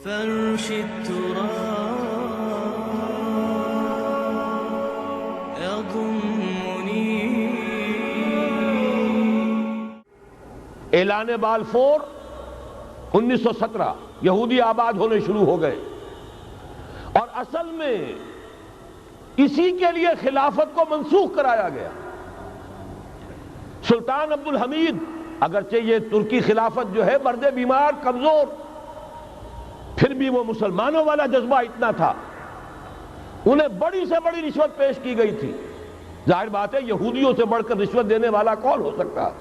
فرش التراب يضمني. اعلان بالفور 1917 یہودی آباد ہونے شروع ہو گئے، اور اصل میں اسی کے لیے خلافت کو منسوخ کرایا گیا۔ سلطان عبد الحمید، اگرچہ یہ ترکی خلافت جو ہے مرد بیمار کمزور، پھر بھی وہ مسلمانوں والا جذبہ اتنا تھا، انہیں بڑی سے بڑی رشوت پیش کی گئی تھی۔ ظاہر بات ہے یہودیوں سے بڑھ کر رشوت دینے والا کون ہو سکتا ہے،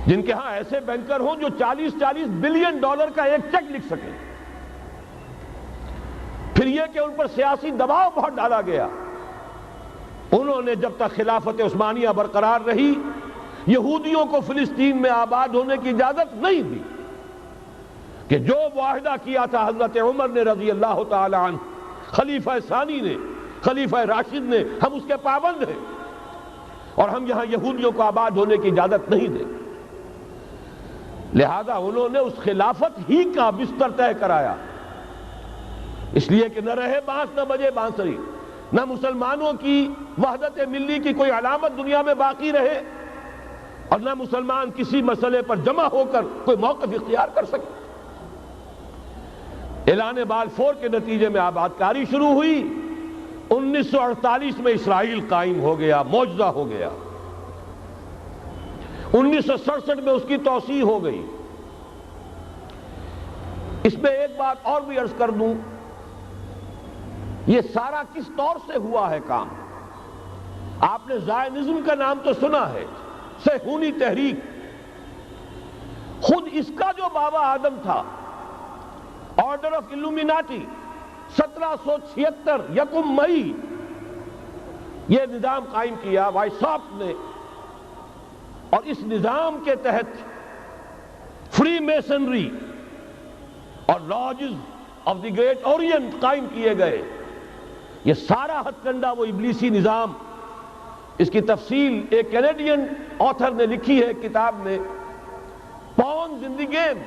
جن کے ہاں ایسے بینکر ہوں جو 40 بلین ڈالر کا ایک چیک لکھ سکیں۔ پھر یہ کہ ان پر سیاسی دباؤ بہت ڈالا گیا۔ انہوں نے جب تک خلافت عثمانیہ برقرار رہی، یہودیوں کو فلسطین میں آباد ہونے کی اجازت نہیں دی، کہ جو معاہدہ کیا تھا حضرت عمر نے رضی اللہ تعالی عنہ، خلیفہ ثانی نے، خلیفہ راشد نے، ہم اس کے پابند ہیں، اور ہم یہاں یہودیوں کو آباد ہونے کی اجازت نہیں دیں۔ لہذا انہوں نے اس خلافت ہی کا بستر طے کرایا، اس لیے کہ نہ رہے بانس نہ بجے بانسری، نہ مسلمانوں کی وحدت ملی کی کوئی علامت دنیا میں باقی رہے، اور نہ مسلمان کسی مسئلے پر جمع ہو کر کوئی موقف اختیار کر سکے۔ اعلان بالفور کے نتیجے میں آباد کاری شروع ہوئی۔ 1948 میں اسرائیل قائم ہو گیا، معجزہ ہو گیا۔ 1967 میں اس کی توسیع ہو گئی۔ اس میں ایک بات اور بھی عرض کر دوں، یہ سارا کس طور سے ہوا ہے کام؟ آپ نے زائنزم کا نام تو سنا ہے، صہیونی تحریک۔ خود اس کا جو بابا آدم تھا، آرڈر آف الومیناٹی، 1776 یکم مئی یہ نظام قائم کیا وائساپ نے، اور اس نظام کے تحت فری میسنری اور lodges of the great Orient قائم کیے گئے۔ یہ سارا ہتھ کنڈا وہ ابلیسی نظام، اس کی تفصیل ایک کینیڈین آتھر نے لکھی ہے کتاب میں، پونز ان دی گیم۔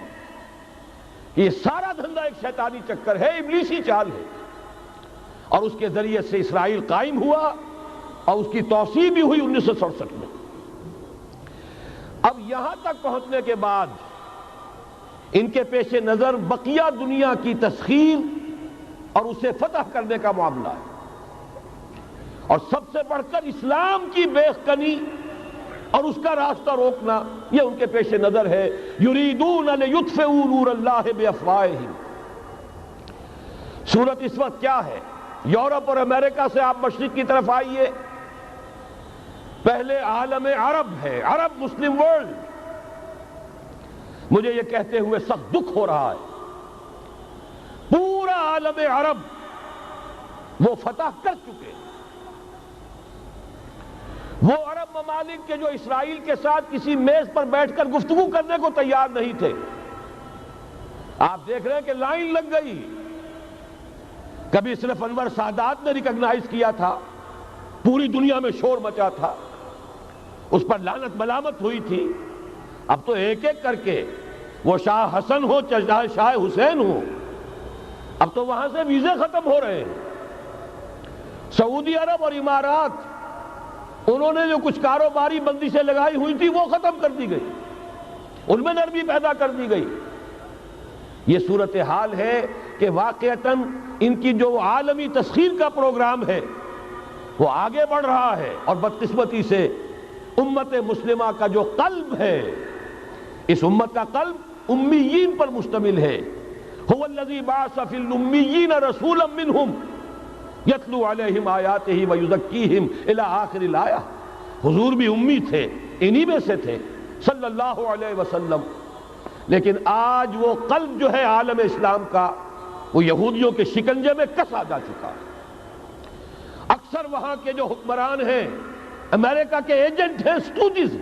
یہ سارا دھندا ایک شیطانی چکر ہے، ابلیسی چال ہے، اور اس کے ذریعے سے اسرائیل قائم ہوا، اور اس کی توسیع بھی ہوئی 1967 میں۔ اب یہاں تک پہنچنے کے بعد ان کے پیش نظر بقیہ دنیا کی تسخیر اور اسے فتح کرنے کا معاملہ ہے، اور سب سے بڑھ کر اسلام کی بیخکنی اور اس کا راستہ روکنا، یہ ان کے پیش نظر ہے۔ یریدون لیطفئوا نور اللہ بافواہہم۔ صورت اس وقت کیا ہے؟ یورپ اور امریکہ سے آپ مشرق کی طرف آئیے، پہلے عالم عرب ہے، عرب مسلم ورلڈ۔ مجھے یہ کہتے ہوئے سخت دکھ ہو رہا ہے، پورا عالم عرب وہ فتح کر چکے، وہ عرب ممالک کے جو اسرائیل کے ساتھ کسی میز پر بیٹھ کر گفتگو کرنے کو تیار نہیں تھے۔ آپ دیکھ رہے ہیں کہ لائن لگ گئی۔ کبھی صرف انور سادات نے ریکگنائز کیا تھا، پوری دنیا میں شور مچا تھا، اس پر لعنت ملامت ہوئی تھی۔ اب تو ایک ایک کر کے، وہ شاہ حسن ہو چاہے شاہ حسین ہو، اب تو وہاں سے ویزے ختم ہو رہے ہیں۔ سعودی عرب اور امارات، انہوں نے جو کچھ کاروباری بندشیں لگائی ہوئی تھی وہ ختم کر دی گئی، ان میں نرمی پیدا کر دی گئی۔ یہ صورتحال ہے کہ واقعتاً ان کی جو عالمی تسخیر کا پروگرام ہے وہ آگے بڑھ رہا ہے، اور بدقسمتی سے امت مسلمہ کا جو قلب ہے، اس امت کا قلب امیین پر مشتمل ہے۔ هو الذی بعث فی الامیین رسولا منہم یتلو علیہم آیاتہ ویزکیہم الی آخر الآیہ۔ حضور بھی امی تھے، انہی میں سے تھے صلی اللہ علیہ وسلم۔ لیکن آج وہ قلب جو ہے عالم اسلام کا، وہ یہودیوں کے شکنجے میں کسا جا چکا ہے۔ اکثر وہاں کے جو حکمران ہیں، امریکہ کے ایجنٹ ہیں، سٹوجز۔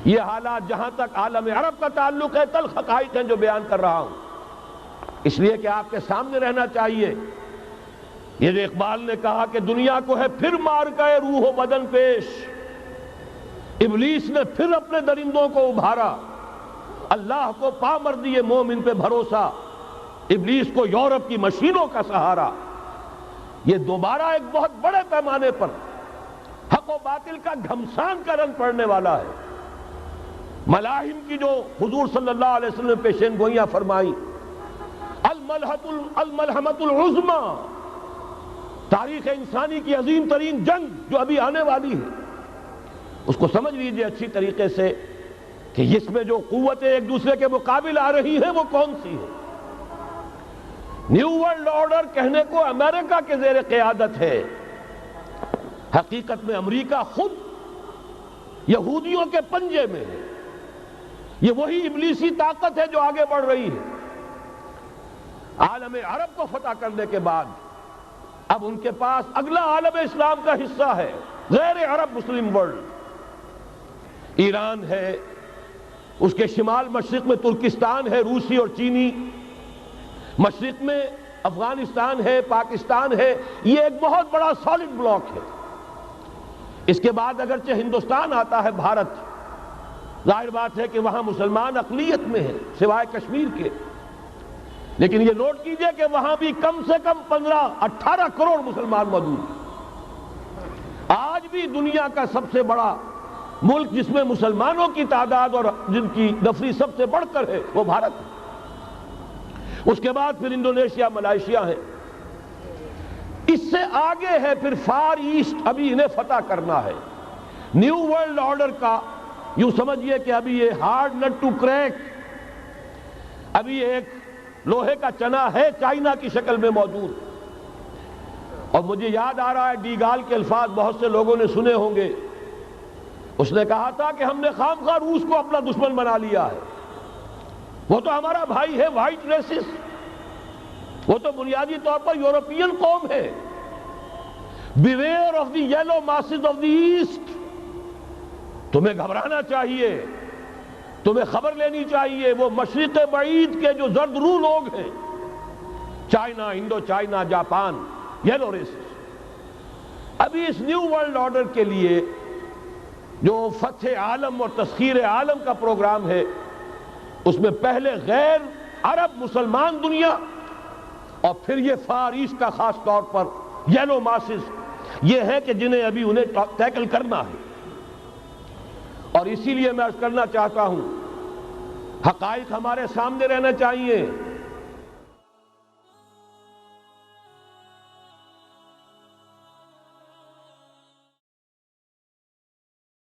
یہ حالات جہاں تک عالم عرب کا تعلق ہے، تلخ حقائق ہیں جو بیان کر رہا ہوں، اس لیے کہ آپ کے سامنے رہنا چاہیے۔ یہ جو اقبال نے کہا کہ دنیا کو ہے پھر مار گئے روح و بدن پیش، ابلیس نے پھر اپنے درندوں کو ابھارا، اللہ کو پامردی مومن پہ بھروسہ، ابلیس کو یورپ کی مشینوں کا سہارا، یہ دوبارہ ایک بہت بڑے پیمانے پر حق و باطل کا گھمسان کا رنگ پڑنے والا ہے۔ ملاحم کی جو حضور صلی اللہ علیہ وسلم نے پیشین گوئیاں فرمائی، الملحمۃ العظمی، تاریخ انسانی کی عظیم ترین جنگ جو ابھی آنے والی ہے، اس کو سمجھ لیجئے اچھی طریقے سے کہ اس میں جو قوتیں ایک دوسرے کے مقابل آ رہی ہیں وہ کون سی ہیں۔ نیو ورلڈ آرڈر کہنے کو امریکہ کے زیر قیادت ہے، حقیقت میں امریکہ خود یہودیوں کے پنجے میں ہے۔ یہ وہی ابلیسی طاقت ہے جو آگے بڑھ رہی ہے۔ عالم عرب کو فتح کرنے کے بعد اب ان کے پاس اگلا عالم اسلام کا حصہ ہے، غیر عرب مسلم ورلڈ۔ ایران ہے، اس کے شمال مشرق میں ترکستان ہے، روسی اور چینی، مشرق میں افغانستان ہے، پاکستان ہے، یہ ایک بہت بڑا سالڈ بلاک ہے۔ اس کے بعد اگرچہ ہندوستان آتا ہے، بھارت، ظاہر بات ہے کہ وہاں مسلمان اقلیت میں ہیں سوائے کشمیر کے، لیکن یہ نوٹ کیجئے کہ وہاں بھی کم سے کم 15-18 کروڑ مسلمان موجود ہیں۔ آج بھی دنیا کا سب سے بڑا ملک جس میں مسلمانوں کی تعداد اور جن کی نفری سب سے بڑھ کر ہے وہ بھارت ہے۔ اس کے بعد پھر انڈونیشیا، ملائیشیا ہے، اس سے آگے ہے پھر فار ایسٹ، ابھی انہیں فتح کرنا ہے۔ نیو ورلڈ آرڈر کا یوں سمجھئے کہ ابھی یہ ہارڈ نٹ ٹو کریک، ابھی ایک لوہے کا چنا ہے چائنا کی شکل میں موجود۔ اور مجھے یاد آ رہا ہے ڈی گال کے الفاظ بہت سے لوگوں نے سنے ہوں گے، اس نے کہا تھا کہ ہم نے خام خواہ روس کو اپنا دشمن بنا لیا ہے، وہ تو ہمارا بھائی ہے، وائٹ ریسس، وہ تو بنیادی طور پر یورپین قوم ہے۔ Beware of the yellow masses of the east, تمہیں گھبرانا چاہیے، تمہیں خبر لینی چاہیے، وہ مشرق بعید کے جو زرد رو لوگ ہیں، China, Indochina, Japan, yellow races. ابھی اس نیو ورلڈ آرڈر کے لیے جو فتح عالم اور تسخیر عالم کا پروگرام ہے، اس میں پہلے غیر عرب مسلمان دنیا اور پھر یہ فار ایسٹ کا خاص طور پر یلو ماسز، یہ ہے کہ جنہیں ابھی انہیں ٹیکل کرنا ہے۔ اور اسی لیے میں عرض کرنا چاہتا ہوں، حقائق ہمارے سامنے رہنا چاہیے۔